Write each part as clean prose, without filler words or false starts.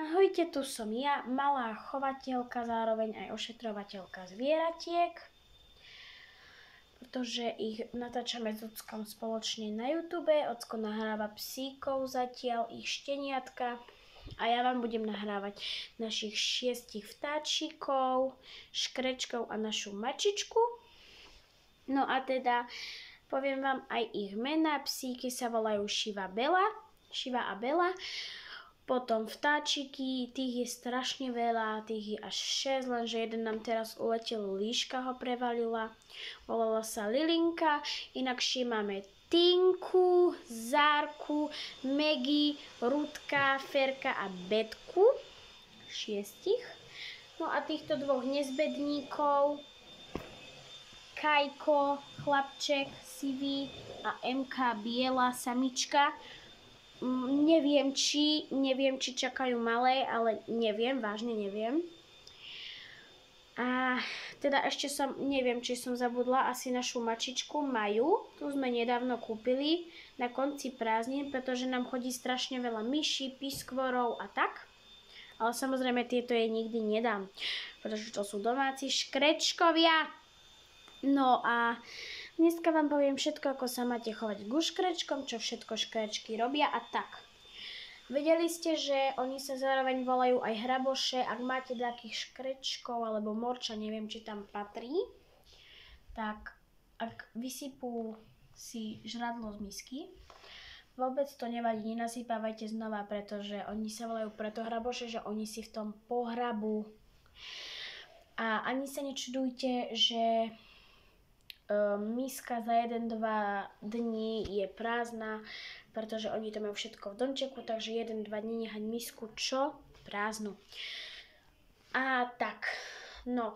Ahojte, tu som ja, malá chovateľka, zároveň aj ošetrovateľka zvieratiek, pretože ich natáčame s Ockom spoločne na YouTube. Ocko nahráva psíkov zatiaľ, ich šteniatka, a ja vám budem nahrávať našich 6 vtáčikov, škrečkov a našu mačičku. No a teda poviem vám aj ich mená. Psíky sa volajú Šiva a Bela. Potom vtáčiky, tých je strašne veľa, tých je až 6, lenže jeden nám teraz uletel, líška ho prevalila. Volala sa Lilinka, inakšie máme Tinku, Zárku, Megi, Rudka, Ferka a Betku, 6. No a týchto dvoch nezbedníkov, Kajko, chlapček, sivý, a MK, biela samička. Neviem, či čakajú malé, ale neviem, vážne neviem. A teda ešte neviem, či som zabudla asi našu mačičku Maju. Tu sme nedávno kúpili na konci prázdnin, pretože nám chodí strašne veľa myší, piskvorov a tak. Ale samozrejme tieto jej nikdy nedám, pretože to sú domáci škrečkovia. No a dneska vám poviem všetko, ako sa máte chovať k škrečkom, čo všetko škrečky robia a tak. Vedeli ste, že oni sa zároveň volajú aj hraboše. Ak máte takých škrečkov alebo morča, neviem, či tam patrí, tak ak vysypú si žradlo z misky, vôbec to nevadí, nenasypávajte znova, pretože oni sa volajú preto hraboše, že oni si v tom pohrabú. A ani sa nečudujte, že miska za 1-2 dní je prázdna, pretože oni to majú všetko v domčeku, takže 1-2 dní nechať misku prázdnu. A tak, no,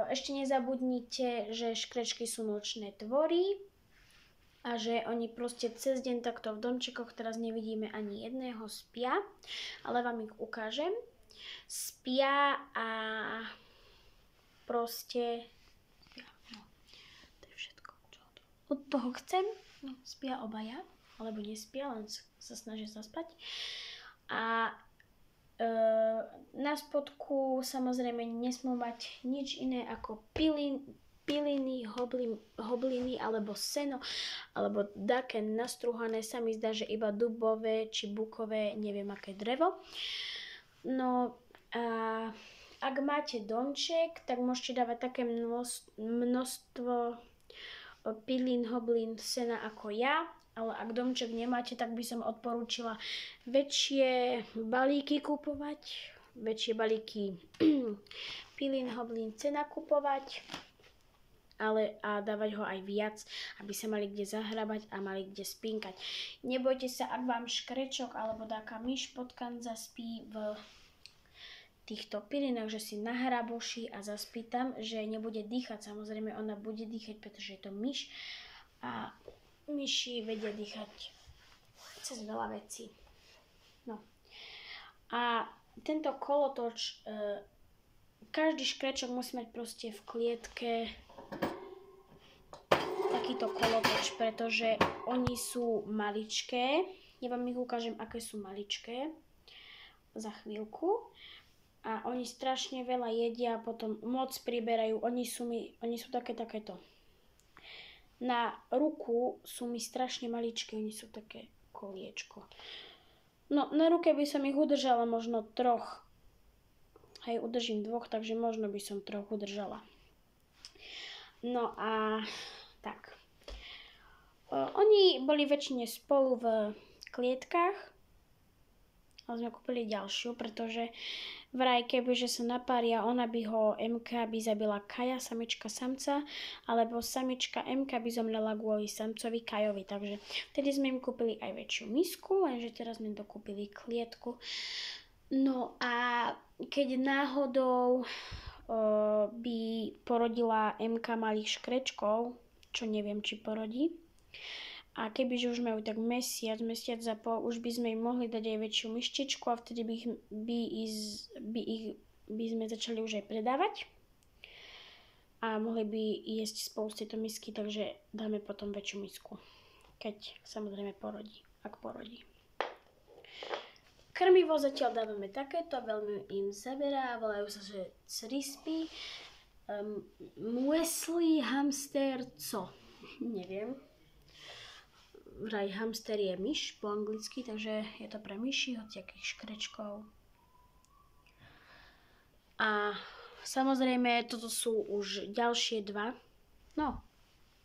ešte nezabudnite, že škrečky sú nočné tvory a že oni proste cez deň takto v domčekoch, teraz nevidíme ani jedného, spia, ale vám ich ukážem. Spia a proste od toho chcem, no spia obaja, alebo nespia, len sa snažia zaspať. A na spodku samozrejme nesmú mať nič iné ako piliny, hobliny alebo seno, alebo také nastruhané, sa mi zdá, že iba dubové či bukové, neviem aké drevo. No a ak máte domček, tak môžete dávať také množstvo pilín, hoblín, sena ako ja, ale ak domček nemáte, tak by som odporúčila väčšie balíky kupovať, väčšie balíky pilín, hoblín, sena kupovať, a dávať ho aj viac, aby sa mali kde zahrabať a mali kde spínkať. Nebojte sa, ak vám škrečok alebo taká myš potkan zaspí v týchto pilinách, že si nahraboší a zaspí tam, že nebude dýchať. Samozrejme, ona bude dýchať, pretože je to myš a myši vedia dýchať cez veľa vecí. No. A tento kolotoč, každý škrečok musí mať proste v klietke takýto kolotoč, pretože oni sú maličké. Ja vám ich ukážem, aké sú maličké za chvíľku. A oni strašne veľa jedia a potom moc priberajú. Oni sú takéto. Na ruku sú mi strašne maličké, oni sú také koliečko. No, na ruke by som ich udržala možno 3. Hej, udržím 2, takže možno by som 3 udržala. No a tak. Oni boli väčšine spolu v klietkách, ale sme kúpili ďalšiu, pretože vraj kebyže sa napária, ona by ho, MK by zabila Kaja, samička samca, alebo samička MK by zomrela kvôli samcovi Kajovi. Takže vtedy sme im kúpili aj väčšiu misku, lenže teraz sme dokúpili klietku. No a keď náhodou by porodila MK malých škrečkov, čo neviem, či porodí, a kebyže už majú tak mesiac a pol, už by sme im mohli dať aj väčšiu myštičku a vtedy by sme začali už aj predávať. A mohli by jesť spolu z tejto misky, takže dáme potom väčšiu misku. Keď samozrejme porodí, ak porodí. krmivo zatiaľ dávame takéto, veľmi im zaberá, volajú sa, že crispy, muesli, hamster, co? Neviem. Vraj hamster je myš po anglicky, takže je to pre myši, hociakých škrečkov. A samozrejme, toto sú už ďalšie dva. No,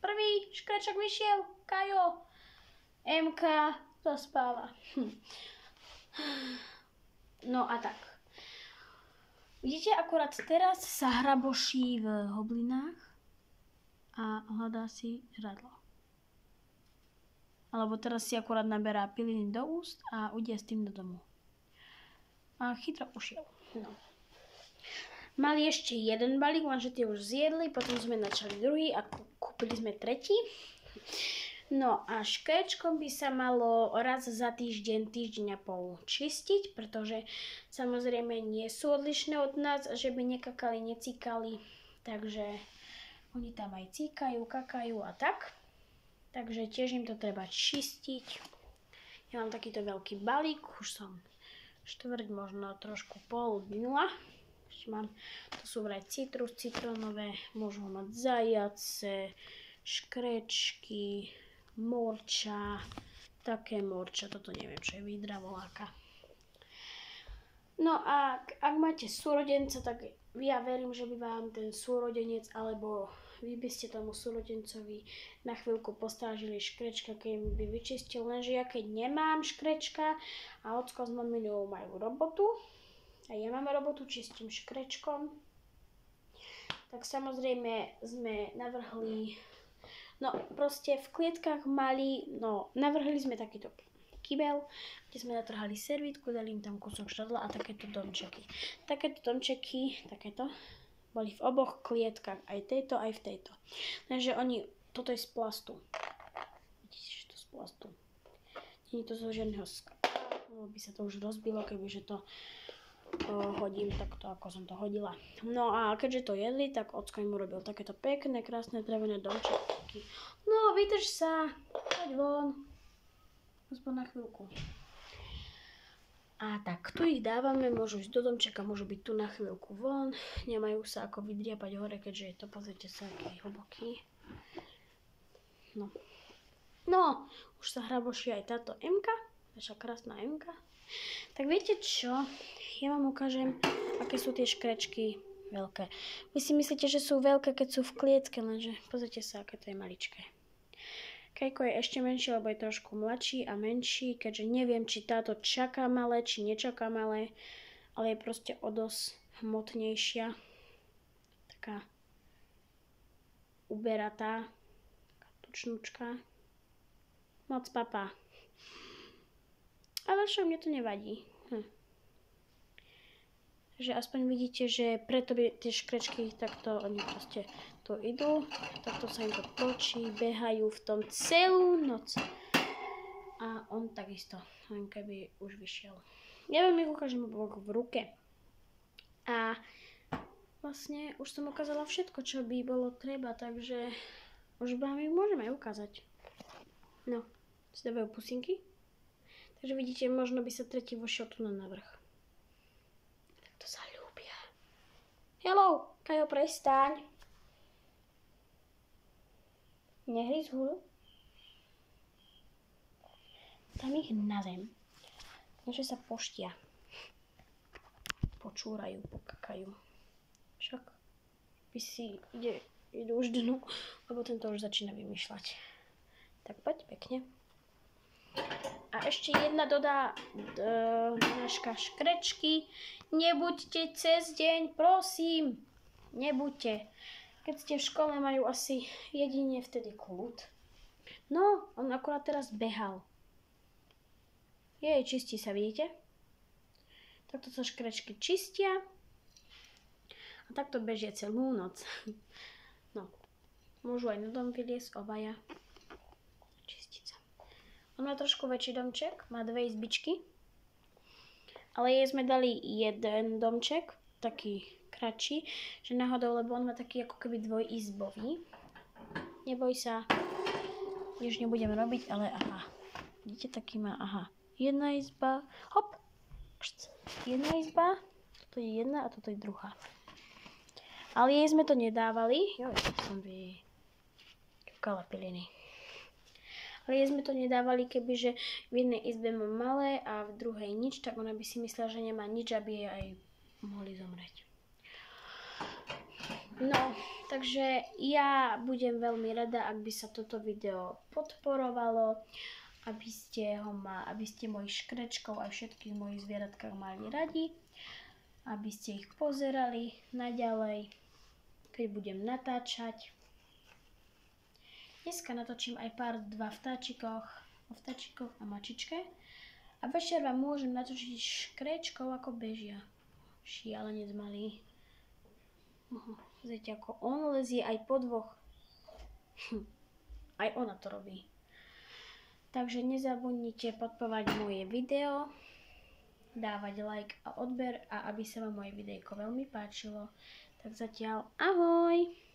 prvý škrečok vyšiel, Kajo. MK zaspáva. No a tak. Vidíte, akurát teraz sa hraboší v hoblinách a hľadá si žradlo. Alebo teraz si akurát naberá piliny do úst a ide s tým do domu. A chytro ušiel. No. Mali ešte jeden balík, lenže tie už zjedli, potom sme načali druhý a kúpili sme tretí. No a škrečkom by sa malo raz za týždeň, týždeň a pol čistiť, pretože samozrejme nie sú odlišné od nás, že by nekakali, necíkali, takže oni tam aj cíkajú, kakajú a tak. Takže tiež im to treba čistiť. Ja mám takýto veľký balík, už som štvrť, možno trošku pol minula. Ešte mám, to sú vraj citrus, citrónové, môžu mať zajace, škrečky, morča, také morča, toto neviem, čo je výdra voláka. No a ak máte súrodenca, tak ja verím, že by vám ten súrodenec, alebo vy by ste tomu súrodencovi na chvíľku postrážili škrečka, keď by vyčistil, lenže ja keď nemám škrečka a ocko s maminou majú robotu, a ja mám robotu, čistím škrečkom, tak samozrejme sme navrhli, no proste v klietkách mali, no navrhli sme takýto kybel, kde sme natrhali servítku, dali im tam kúsok žradla a takéto domčeky. Takéto domčeky, takéto, boli v oboch klietkách, aj tejto, aj v tejto. Takže oni, toto je z plastu. Vidíte, že to z plastu. Nie je to zo žiadneho skla, lebo by sa to už rozbilo, kebyže to hodím takto, ako som to hodila. No a keďže to jedli, tak ocko im urobil takéto pekné, krásne drevené domčeky. No, vydrž sa, poď von. Aspoň na chvíľku. A tak, tu ich dávame, môžu ísť do domčeka, môžu byť tu na chvíľku von. Nemajú sa ako vydriapať hore, keďže je to, pozrite sa, aký hlboký. No. No, už sa hraboší aj táto M-ka, naša krásna M-ka. Tak viete čo? Ja vám ukážem, aké sú tie škrečky veľké. Vy si myslíte, že sú veľké, keď sú v klietke, lenže pozrite sa, aké to je maličké. Kajko je ešte menší, lebo je trošku mladší a menší, keďže neviem, či táto čaká malé, či nečaká malé, ale je proste o dosť hmotnejšia. Taká uberatá, taká tučnúčka. Moc papá. Ale však mne to nevadí. Takže aspoň vidíte, že preto by tie škrečky takto, oni proste tu idú, takto sa im to točí, behajú v tom celú noc. A on takisto, len keby už vyšiel. Ja vám ich ukážem v ruke. A vlastne už som ukázala všetko, čo by bolo treba, takže už vám ich môžeme aj ukázať. No, si dávajú pusinky. Takže vidíte, možno by sa tretí vošiel tu na navrch. To sa ľúbia. Hello, Kajo, prestaň. Nehryz hulu. Dám ich na zem. Takže sa poštia. Počúrajú, pokakajú. Však by si idú už dnu, lebo tento už začína vymýšľať. Tak poď pekne. A ešte jedna dodá naša škrečky. Nebuďte cez deň, prosím. Nebuďte. Keď ste v škole, majú asi jedine vtedy kľud. No, on akurát teraz behal. Čistí sa, vidíte? Takto sa škrečky čistia. A takto bežia celú noc. No, môžu aj na dom vyliesť obaja. On má trošku väčší domček, má 2 izbičky, ale jej sme dali jeden domček, taký kratší, že náhodou, lebo on má taký ako keby dvojizbový. Neboj sa, nič nebudem robiť, ale aha, vidíte, taký má, aha, jedna izba, hop, Jedna izba, toto je jedna a toto je druhá. Ale jej sme to nedávali. Jo, som kúkala piliny. Ale jej sme to nedávali, kebyže v jednej izbe mám malé a v druhej nič, tak ona by si myslela, že nemá nič, aby jej aj mohli zomrieť. No, takže ja budem veľmi rada, ak by sa toto video podporovalo, aby ste mojich škrečkov a všetkých mojich zvieratkách mali radi, aby ste ich pozerali naďalej, keď budem natáčať. Dneska natočím aj pár 2 o vtáčikoch a mačičke. A večer vám môžem natočiť škrečkov, ako bežia. Šialenec malý. Pozrite, ako on lezie aj po 2. Aj ona to robí. Takže nezabudnite podporovať moje video, dávať like a odber a aby sa vám moje videjko veľmi páčilo. Tak zatiaľ ahoj!